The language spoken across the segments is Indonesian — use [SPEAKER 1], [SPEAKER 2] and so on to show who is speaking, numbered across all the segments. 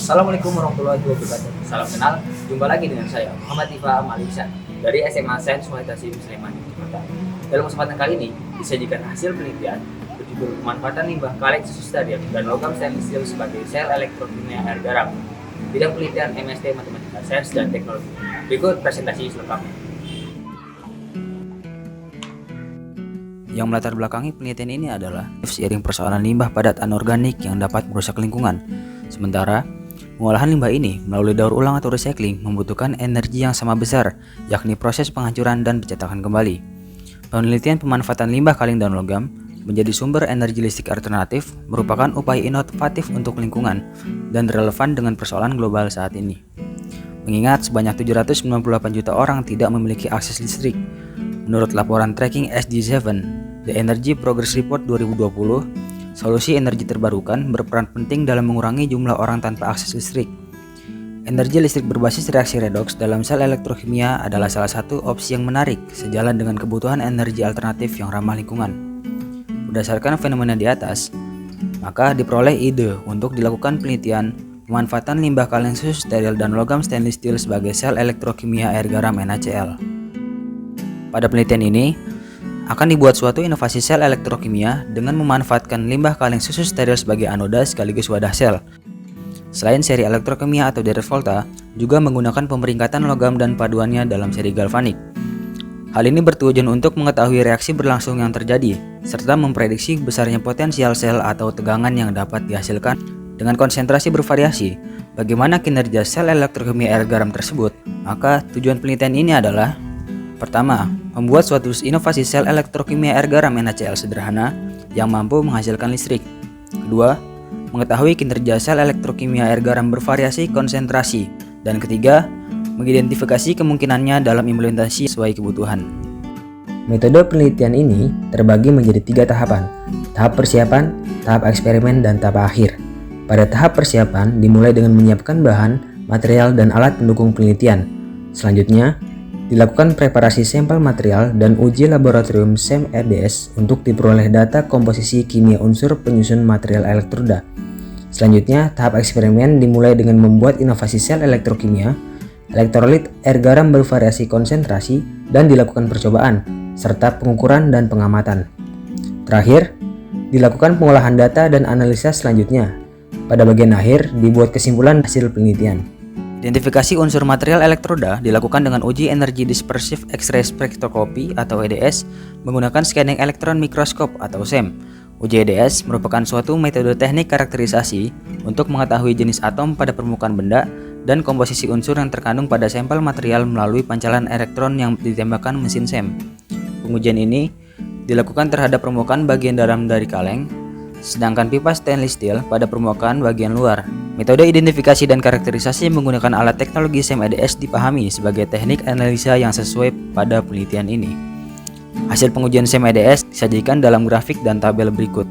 [SPEAKER 1] Assalamualaikum warahmatullahi wabarakatuh. Salam kenal, jumpa lagi dengan saya Muhammad Ifa Malisan dari SMA Sains Muhammad Sleman, Jakarta. Dalam kesempatan kali ini disajikan hasil penelitian berjudul pemanfaatan limbah kaleng susu steril dan logam stainless steel sebagai sel elektrokimia air garam. Bidang penelitian MST Matematika Sains dan Teknologi. Berikut presentasi selengkapnya.
[SPEAKER 2] Yang melatar belakangi penelitian ini adalah seiring persoalan limbah padat anorganik yang dapat merusak lingkungan. Sementara, pengolahan limbah ini melalui daur ulang atau recycling membutuhkan energi yang sama besar, yakni proses penghancuran dan pencetakan kembali. Penelitian pemanfaatan limbah kaleng dan logam menjadi sumber energi listrik alternatif merupakan upaya inovatif untuk lingkungan dan relevan dengan persoalan global saat ini. Mengingat sebanyak 798 juta orang tidak memiliki akses listrik. Menurut laporan tracking SG7, The Energy Progress Report 2020, solusi energi terbarukan berperan penting dalam mengurangi jumlah orang tanpa akses listrik. Energi listrik berbasis reaksi redoks dalam sel elektrokimia adalah salah satu opsi yang menarik sejalan dengan kebutuhan energi alternatif yang ramah lingkungan. Berdasarkan fenomena di atas, maka diperoleh ide untuk dilakukan penelitian pemanfaatan limbah kaleng susu steril dan logam stainless steel sebagai sel elektrokimia air garam NaCl. Pada penelitian ini, akan dibuat suatu inovasi sel elektrokimia dengan memanfaatkan limbah kaleng susu steril sebagai anoda sekaligus wadah sel. Selain seri elektrokimia atau direct volta, juga menggunakan pemeringkatan logam dan paduannya dalam seri galvanik. Hal ini bertujuan untuk mengetahui reaksi berlangsung yang terjadi, serta memprediksi besarnya potensial sel atau tegangan yang dapat dihasilkan dengan konsentrasi bervariasi. Bagaimana kinerja sel elektrokimia air garam tersebut? Maka tujuan penelitian ini adalah: pertama, membuat suatu inovasi sel elektrokimia air garam NaCl sederhana yang mampu menghasilkan listrik. Kedua, mengetahui kinerja sel elektrokimia air garam bervariasi konsentrasi. Dan ketiga, mengidentifikasi kemungkinannya dalam implementasi sesuai kebutuhan. Metode penelitian ini terbagi menjadi 3 tahapan: tahap persiapan, tahap eksperimen, dan tahap akhir. Pada tahap persiapan dimulai dengan menyiapkan bahan, material, dan alat pendukung penelitian. Selanjutnya, dilakukan preparasi sampel material dan uji laboratorium SEM-EDS untuk diperoleh data komposisi kimia unsur penyusun material elektroda. Selanjutnya, tahap eksperimen dimulai dengan membuat inovasi sel elektrokimia, elektrolit air garam bervariasi konsentrasi, dan dilakukan percobaan, serta pengukuran dan pengamatan. Terakhir, dilakukan pengolahan data dan analisa selanjutnya. Pada bagian akhir, dibuat kesimpulan hasil penelitian. Identifikasi unsur material elektroda dilakukan dengan uji energi dispersif X-ray spectroscopy atau EDS menggunakan scanning elektron mikroskop atau SEM. Uji EDS merupakan suatu metode teknik karakterisasi untuk mengetahui jenis atom pada permukaan benda dan komposisi unsur yang terkandung pada sampel material melalui pancaran elektron yang ditembakkan mesin SEM. Pengujian ini dilakukan terhadap permukaan bagian dalam dari kaleng, sedangkan pipa stainless steel pada permukaan bagian luar. Metode identifikasi dan karakterisasi menggunakan alat teknologi SEM-EDS dipahami sebagai teknik analisa yang sesuai pada penelitian ini. Hasil pengujian SEM-EDS disajikan dalam grafik dan tabel berikut.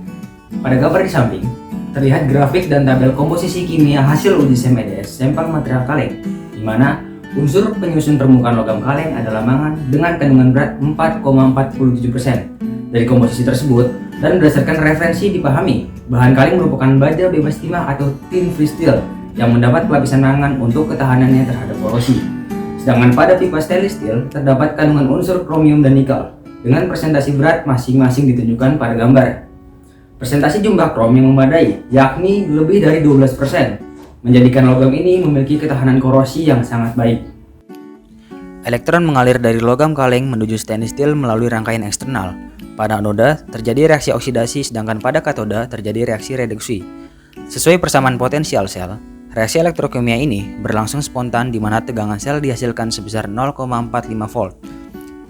[SPEAKER 2] Pada gambar di samping, terlihat grafik dan tabel komposisi kimia hasil uji SEM-EDS sampel material kaleng, di mana unsur penyusun permukaan logam kaleng adalah mangan dengan kandungan berat 4,47%. Dari komposisi tersebut dan berdasarkan referensi dipahami, bahan kaleng merupakan baja bebas timah atau tin free steel yang mendapat pelapisan mangan untuk ketahanannya terhadap korosi. Sedangkan pada pipa stainless steel terdapat kandungan unsur kromium dan nikel dengan presentasi berat masing-masing ditunjukkan pada gambar. Presentasi jumlah krom yang memadai, yakni lebih dari 12%, menjadikan logam ini memiliki ketahanan korosi yang sangat baik. Elektron mengalir dari logam kaleng menuju stainless steel melalui rangkaian eksternal. Pada anoda terjadi reaksi oksidasi, sedangkan pada katoda terjadi reaksi reduksi. Sesuai persamaan potensial sel, reaksi elektrokimia ini berlangsung spontan di mana tegangan sel dihasilkan sebesar 0,45 volt.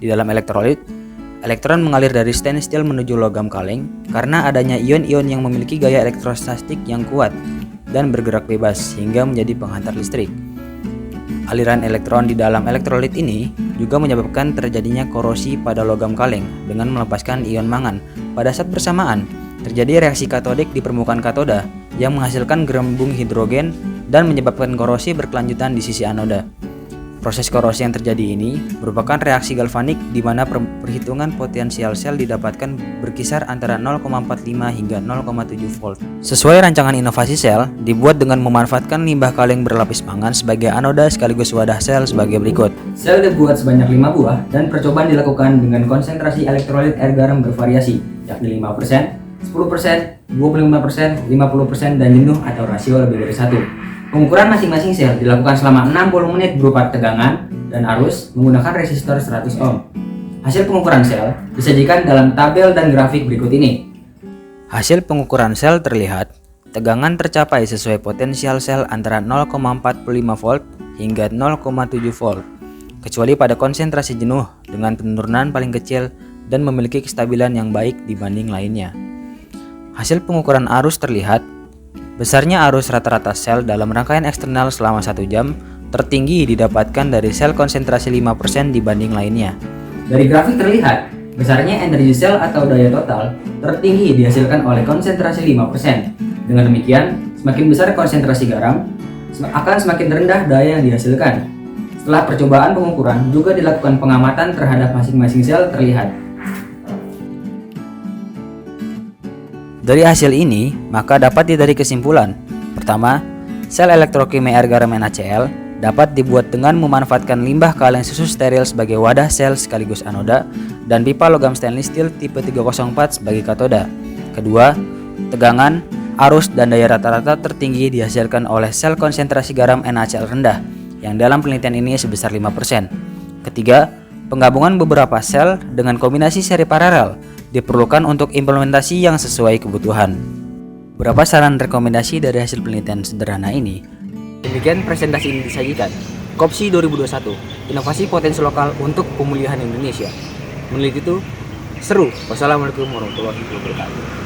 [SPEAKER 2] Di dalam elektrolit, elektron mengalir dari stainless steel menuju logam kaleng karena adanya ion-ion yang memiliki gaya elektrostatik yang kuat dan bergerak bebas sehingga menjadi penghantar listrik. Aliran elektron di dalam elektrolit ini juga menyebabkan terjadinya korosi pada logam kaleng dengan melepaskan ion mangan. Pada saat bersamaan, terjadi reaksi katodik di permukaan katoda yang menghasilkan gelembung hidrogen dan menyebabkan korosi berkelanjutan di sisi anoda. Proses korosi yang terjadi ini merupakan reaksi galvanik di mana perhitungan potensial sel didapatkan berkisar antara 0,45 hingga 0,7 volt. Sesuai rancangan inovasi sel, dibuat dengan memanfaatkan limbah kaleng berlapis mangan sebagai anoda sekaligus wadah sel sebagai berikut. Sel dibuat sebanyak 5 buah dan percobaan dilakukan dengan konsentrasi elektrolit air garam bervariasi, yakni 5%, 10%, 25%, 50%, dan jenuh atau rasio lebih dari 1. Pengukuran masing-masing sel dilakukan selama 60 menit berupa tegangan dan arus menggunakan resistor 100 ohm. Hasil pengukuran sel disajikan dalam tabel dan grafik berikut ini. Hasil pengukuran sel terlihat, tegangan tercapai sesuai potensial sel antara 0,45 volt hingga 0,7 volt, kecuali pada konsentrasi jenuh dengan penurunan paling kecil dan memiliki kestabilan yang baik dibanding lainnya. Hasil pengukuran arus terlihat, besarnya arus rata-rata sel dalam rangkaian eksternal selama 1 jam tertinggi didapatkan dari sel konsentrasi 5% dibanding lainnya. Dari grafik terlihat, besarnya energi sel atau daya total tertinggi dihasilkan oleh konsentrasi 5%. Dengan demikian, semakin besar konsentrasi garam, akan semakin rendah daya yang dihasilkan. Setelah percobaan pengukuran, juga dilakukan pengamatan terhadap masing-masing sel terlihat. Dari hasil ini, maka dapat ditarik kesimpulan. Pertama, sel elektrokimia air garam NaCl dapat dibuat dengan memanfaatkan limbah kaleng susu steril sebagai wadah sel sekaligus anoda dan pipa logam stainless steel tipe 304 sebagai katoda. Kedua, tegangan, arus, dan daya rata-rata tertinggi dihasilkan oleh sel konsentrasi garam NaCl rendah yang dalam penelitian ini sebesar 5%. Ketiga, penggabungan beberapa sel dengan kombinasi seri paralel diperlukan untuk implementasi yang sesuai kebutuhan. Berapa saran rekomendasi dari hasil penelitian sederhana ini? Demikian presentasi ini disajikan. KOPSI 2021, inovasi potensi lokal untuk pemulihan Indonesia. Meneliti itu seru. Wassalamualaikum warahmatullahi wabarakatuh.